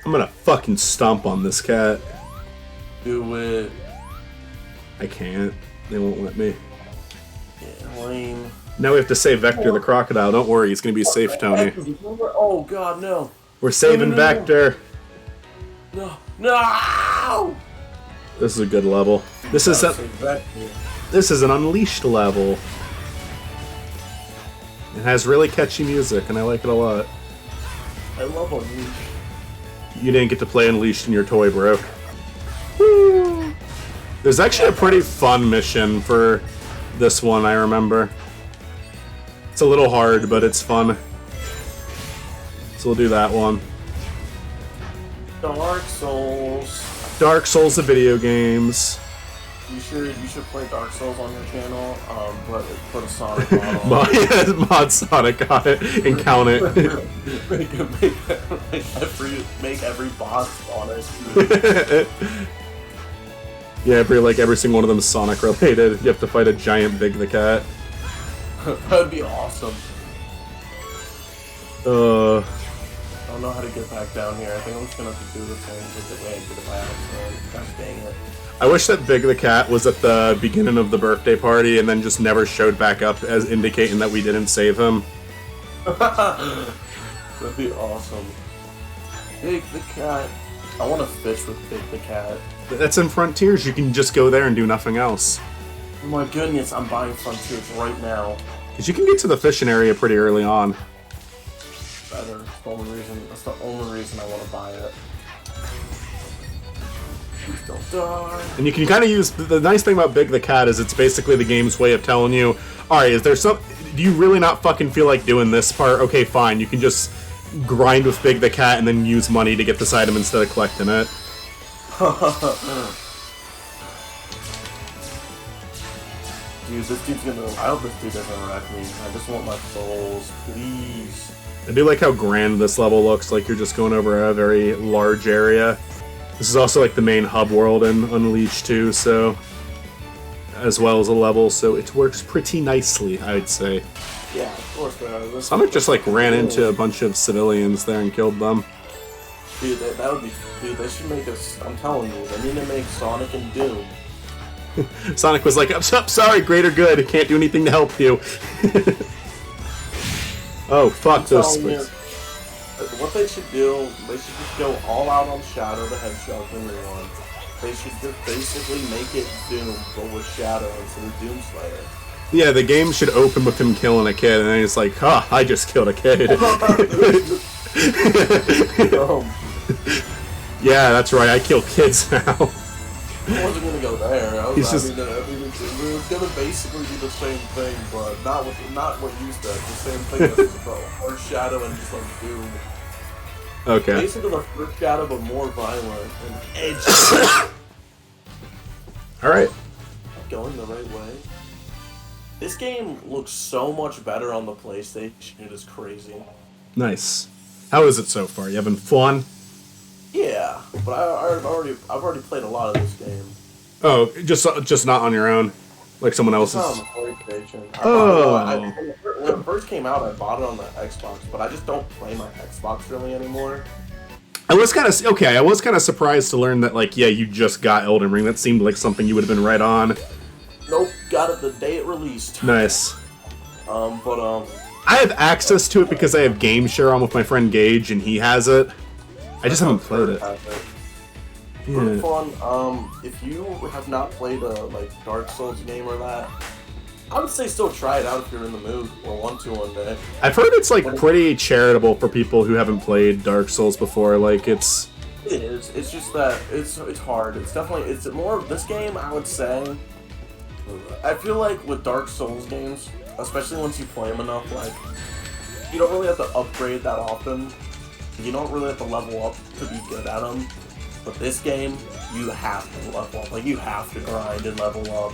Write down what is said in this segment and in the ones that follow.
I'm gonna fucking stomp on this cat. Do it. I can't. They won't let me. Yeah, lame. Now we have to save Vector the crocodile. Don't worry, he's gonna be safe, Tony. Oh god, no. We're saving Vector. No. No! This is a good level. This is an Unleashed level. It has really catchy music, and I like it a lot. I love Unleashed. You didn't get to play Unleashed and your toy broke. Woo! There's actually a pretty fun mission for this one, I remember. It's a little hard, but it's fun. So we'll do that one. Dark Souls. Dark Souls, the video games. You should play Dark Souls on your channel, but put a Sonic mod on. Mod Sonic on it and count it. make every boss on it. Yeah, every single one of them is Sonic related. You have to fight a giant Big the Cat. That'd be awesome. I don't know how to get back down here. I think I'm just gonna have to do the same with the way I did it by accident. Gosh dang it. I wish that Big the Cat was at the beginning of the birthday party and then just never showed back up as indicating that we didn't save him. That'd be awesome. Big the Cat. I want to fish with Big the Cat. That's in Frontiers. You can just go there and do nothing else. Oh my goodness, I'm buying Frontiers right now. Because you can get to the fishing area pretty early on. Better. That's the only reason I want to buy it. Please don't die. And you can kind of use the nice thing about Big the Cat is it's basically the game's way of telling you, alright, is there some, do you really not fucking feel like doing this part? Okay, fine, you can just grind with Big the Cat and then use money to get this item instead of collecting it. Dude, this dude's gonna, I hope this dude doesn't wreck me. I just want my souls, please. I do like how grand this level looks, like you're just going over a very large area. This is also like the main hub world in Unleashed too, so as well as a level, so it works pretty nicely, I would say. Yeah, of course. Sonic just like ran into a bunch of civilians there and killed them. Dude, that would be. Dude, they should make us. I'm telling you, they need to make Sonic and Doom. Sonic was like, I'm sorry, greater good, can't do anything to help you. Oh, fuck those squids. What they should do, they should just go all out on Shadow the Hedgehog in one. They should just basically make it Doom, but with Shadow instead of Doomslayer. Yeah, the game should open with him killing a kid, and then he's like, ha, I just killed a kid. Yeah, that's right, I kill kids now. I wasn't gonna go there. I was gonna basically do the same thing, but not what you said. The same thing as the first Shadow and just like Doom. Okay. Basically the first Shadow, but more violent and edgy. Alright. Going the right way. This game looks so much better on the PlayStation. It is crazy. Nice. How is it so far? You having fun? Yeah, but I've already played a lot of this game. Oh, just not on your own, like someone else's. It's not on the PlayStation. When it first came out, I bought it on the Xbox, but I just don't play my Xbox really anymore. I was kind of surprised to learn that, like, yeah, you just got Elden Ring. That seemed like something you would have been right on. Nope, got it the day it released. Nice. I have access to it because I have Game Share on with my friend Gage, and he has it. I just haven't played it. For fun, if you have not played a Dark Souls game or that, I would say still try it out if you're in the mood or want to one day. I've heard it's like pretty charitable for people who haven't played Dark Souls before. Like it's. It is. It's just that it's hard. It's more of this game. I would say. I feel like with Dark Souls games, especially once you play them enough, like you don't really have to upgrade that often. You don't really have to level up to be good at them. But this game, you have to level up. Like, you have to grind and level up.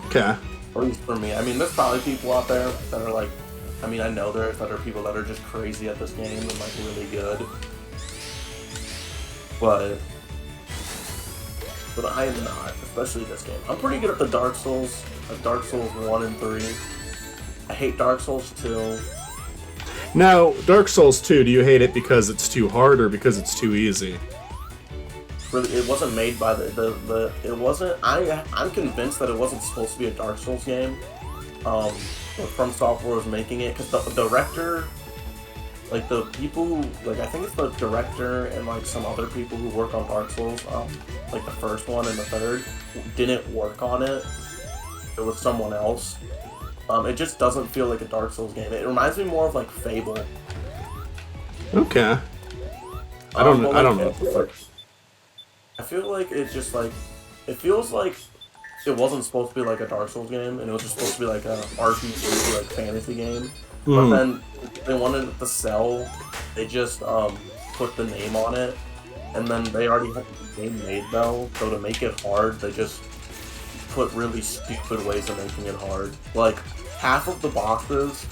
Okay. Or at least for me. I mean, there's probably people out there that are like... I mean, I know there are people that are just crazy at this game and, like, really good. But I am not, especially this game. I'm pretty good at the Dark Souls. Like, Dark Souls 1 and 3. I hate Dark Souls 2. Now, Dark Souls 2, do you hate it because it's too hard or because it's too easy? Really, it wasn't made by it wasn't. I'm convinced that it wasn't supposed to be a Dark Souls game. From Software was making it because the director, like the people who, like I think it's the director and like some other people who work on Dark Souls, like the first one and the third, didn't work on it. It was someone else. It just doesn't feel like a Dark Souls game. It reminds me more of like Fable. Okay. I don't know. I feel like it just like it feels like it wasn't supposed to be like a Dark Souls game, and it was just supposed to be like a RPG, like fantasy game. But then they wanted it to sell. They just put the name on it, and then they already had the game made though. So to make it hard, they just put really stupid ways of making it hard. Like half of the bosses,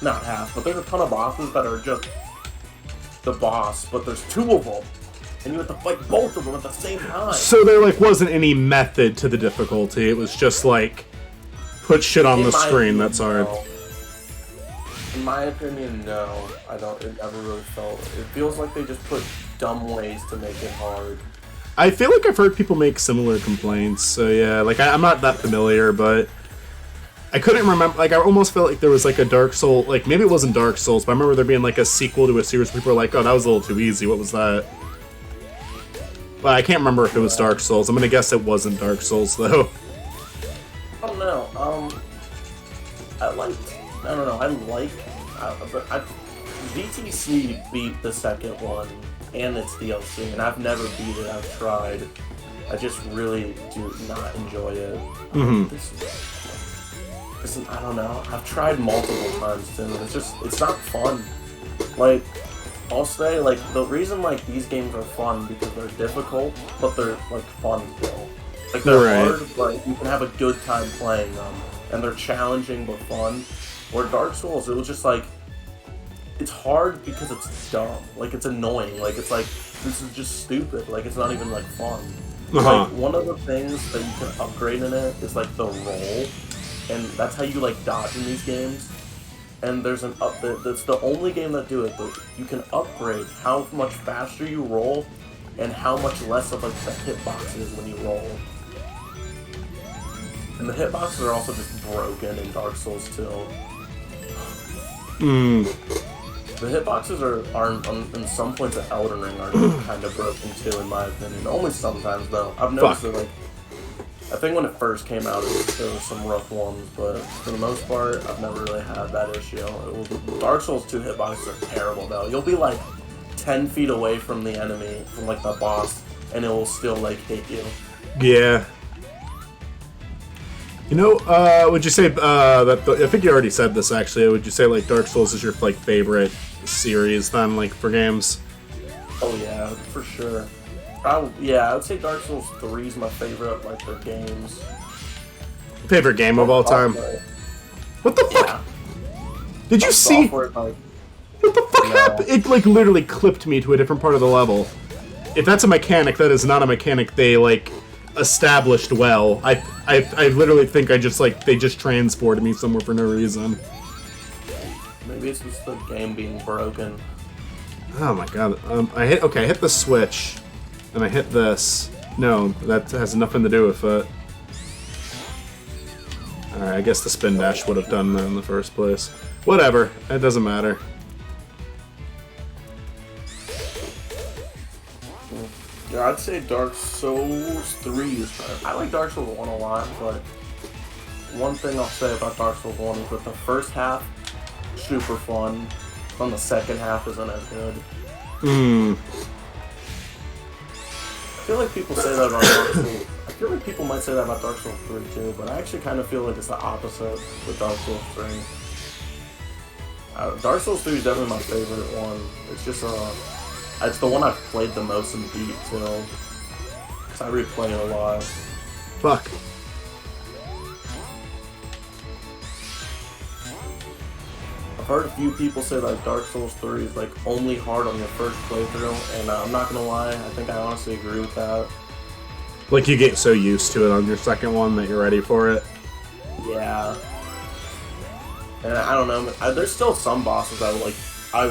not half, but there's a ton of bosses that are just the boss, but there's two of them, and you have to fight both of them at the same time. So there like wasn't any method to the difficulty. It was just like put shit on the screen. That's hard. No. In my opinion, no. I don't. It never really felt. It feels like they just put dumb ways to make it hard. I feel like I've heard people make similar complaints. So yeah, like I'm not that familiar, but I couldn't remember. Like I almost felt like there was like a Dark Souls. Like maybe it wasn't Dark Souls, but I remember there being like a sequel to a series where people were like, "Oh, that was a little too easy. What was that?" But I can't remember if it was Dark Souls. I'm gonna guess it wasn't Dark Souls though. I don't know. I don't know. VTC beat the second one and its DLC, and I've never beat it. I've tried. I just really do not enjoy it. I don't know. I've tried multiple times too, and it's not fun. Like, I'll say, like, the reason, like, these games are fun because they're difficult, but they're, like, fun still. Like, they're hard, but you can have a good time playing them, and they're challenging but fun. Where Dark Souls, it was just, like, it's hard because it's dumb. Like, it's annoying. Like, it's like, this is just stupid. Like, it's not even, like, fun. Like, one of the things that you can upgrade in it is, like, the roll, and that's how you, like, dodge in these games. And there's that's the only game that do it, but you can upgrade how much faster you roll and how much less of like the hitbox is when you roll. And the hitboxes are also just broken in Dark Souls 2. The hitboxes are in some points of Elden Ring are kind of broken too, in my opinion. Only sometimes though. I've noticed that like I think when it first came out, there were some rough ones, but for the most part, I've never really had that issue. Dark Souls 2 hitboxes are terrible, though. You'll be, like, 10 feet away from the enemy, from, like, the boss, and it will still, like, hit you. Yeah. You know, would you say, I think you already said this, actually, would you say, like, Dark Souls is your, like, favorite series, then, like, for games? Oh, yeah, for sure. Yeah, I would say Dark Souls 3 is my favorite, like, their games. Favorite game of all time? What the fuck? Yeah. Did you see? What the fuck happened? It, like, literally clipped me to a different part of the level. If that's a mechanic, that is not a mechanic they, like, established well. I literally think they just transported me somewhere for no reason. Maybe it's just the game being broken. Oh my god. I hit the switch. And I hit this. No, that has nothing to do with it. Alright, I guess the spin dash would have done that in the first place. Whatever, it doesn't matter. Yeah, I'd say Dark Souls 3 is better. I like Dark Souls 1 a lot, but one thing I'll say about Dark Souls 1 is that the first half, super fun, and the second half isn't as good. I feel like people say that about Dark Souls. I feel like people might say that about Dark Souls 3 too, but I actually kind of feel like it's the opposite with Dark Souls 3. Dark Souls 3 is definitely my favorite one. It's just it's the one I've played the most and beat too, because I replay it a lot. Fuck. I've heard a few people say that Dark Souls 3 is like only hard on your first playthrough, and I'm not gonna lie, I think I honestly agree with that. Like you get so used to it on your second one that you're ready for it? Yeah. And I don't know. There's still some bosses I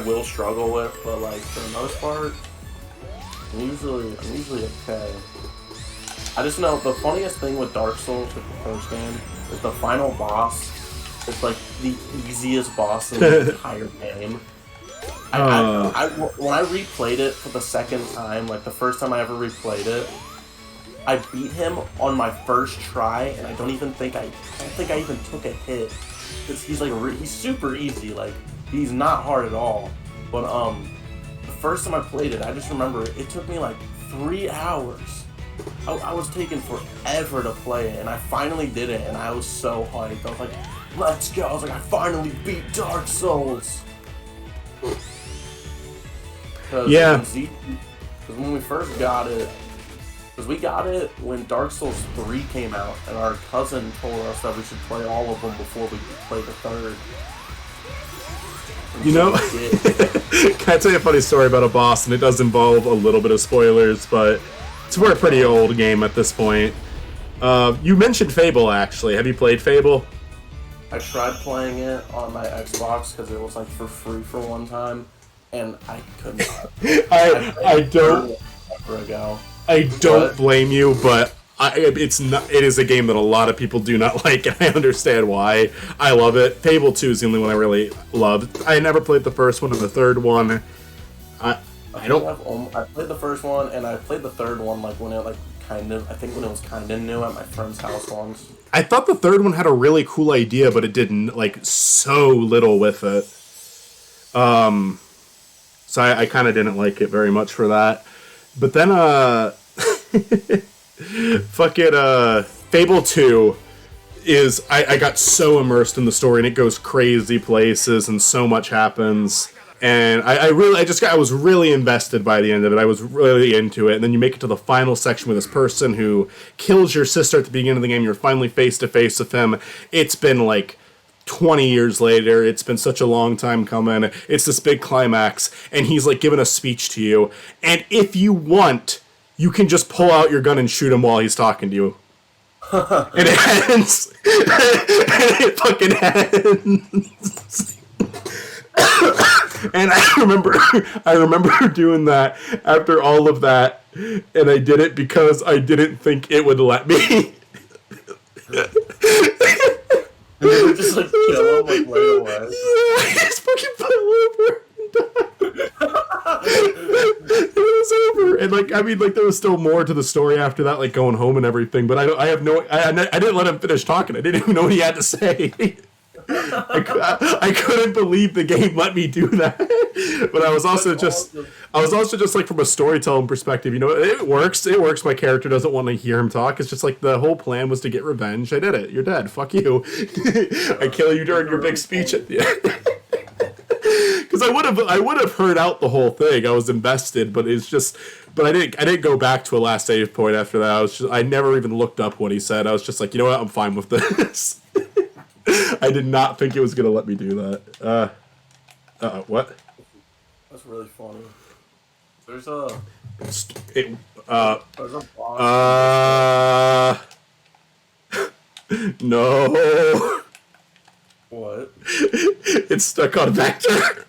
will struggle with, but like for the most part, I'm usually okay. I just know the funniest thing with Dark Souls, with the first game, is the final boss. It's like the easiest boss in the entire game. When I replayed it for the second time, like the first time I ever replayed it, I beat him on my first try, and I don't think I even took a hit. He's super easy, like he's not hard at all. But the first time I played it, I just remember it took me like 3 hours. I was taking forever to play it, and I finally did it, and I was so hyped. I was like, let's go. I was like, I finally beat Dark Souls. Yeah. Because when we first got it, because we got it when Dark Souls 3 came out, and our cousin told us that we should play all of them before we play the third. You know, can I tell you a funny story about a boss? And it does involve a little bit of spoilers, but it's for a pretty old game at this point. You mentioned Fable, actually. Have you played Fable? I tried playing it on my Xbox because it was like for free for one time, and I couldn't. I don't But blame you, but it is a game that a lot of people do not like, and I understand why. I love it. Fable 2 is the only one I really loved. I never played the first one and the third one. I played the first one, and I played the third one like when it like kind of, I think when it was kind of new at my friend's house once. I thought the third one had a really cool idea, but it did like so little with it. So I kind of didn't like it very much for that. But then Fable 2 is I got so immersed in the story, and it goes crazy places, and so much happens. And I was really invested by the end of it. I was really into it. And then you make it to the final section with this person who kills your sister at the beginning of the game. You're finally face to face with him. It's been like 20 years later. It's been such a long time coming. It's this big climax, and he's like giving a speech to you. And if you want, you can just pull out your gun and shoot him while he's talking to you. And it ends. And it fucking ends. And I remember doing that after all of that, and I did it because I didn't think it would let me. And you would just like kill him like right away. I just fucking fell over and died. It was over, and like I mean, like there was still more to the story after that, like going home and everything. But I didn't let him finish talking. I didn't even know what he had to say. I couldn't believe the game let me do that. But I was also just like from a storytelling perspective, you know, it works. My character doesn't want to hear him talk. It's just like the whole plan was to get revenge. I did it. You're dead. Fuck you. I kill you during your big speech at the end. Because I would have heard out the whole thing. I was invested, but I didn't go back to a last save point after that. I never even looked up what he said. I was just like, you know what, I'm fine with this. I did not think it was gonna let me do that. What? That's really funny. There's a boss. No. What? It's stuck on Vector.